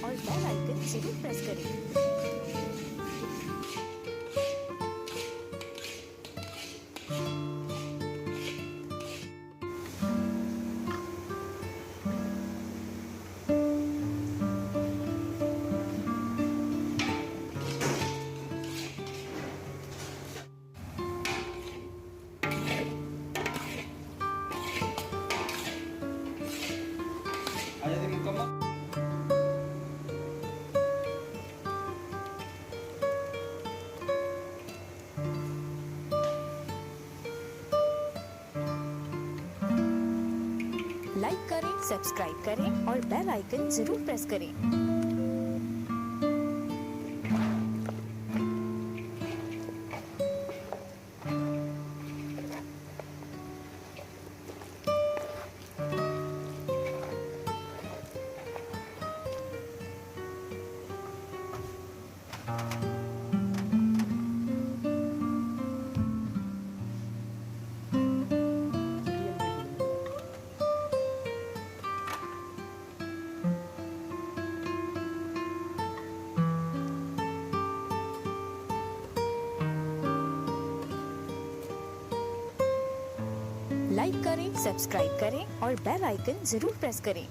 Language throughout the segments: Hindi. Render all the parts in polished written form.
और बेल आइकन जरूर प्रेस करें। लाइक करें, सब्सक्राइब करें और बेल आइकन जरूर प्रेस करें। लाइक करें, सब्सक्राइब करें और बेल आइकन जरूर प्रेस करें।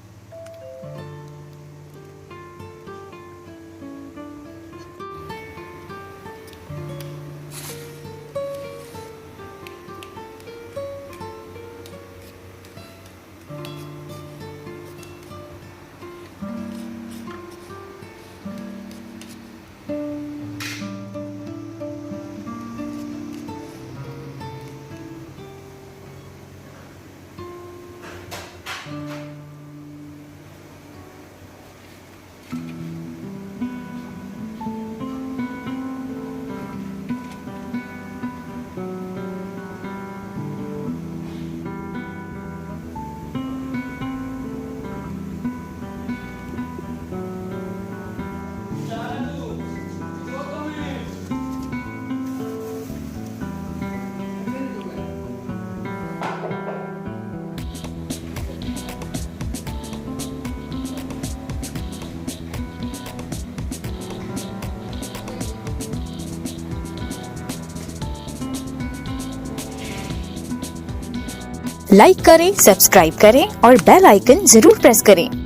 लाइक करें, सब्सक्राइब करें और बेल आइकन जरूर प्रेस करें।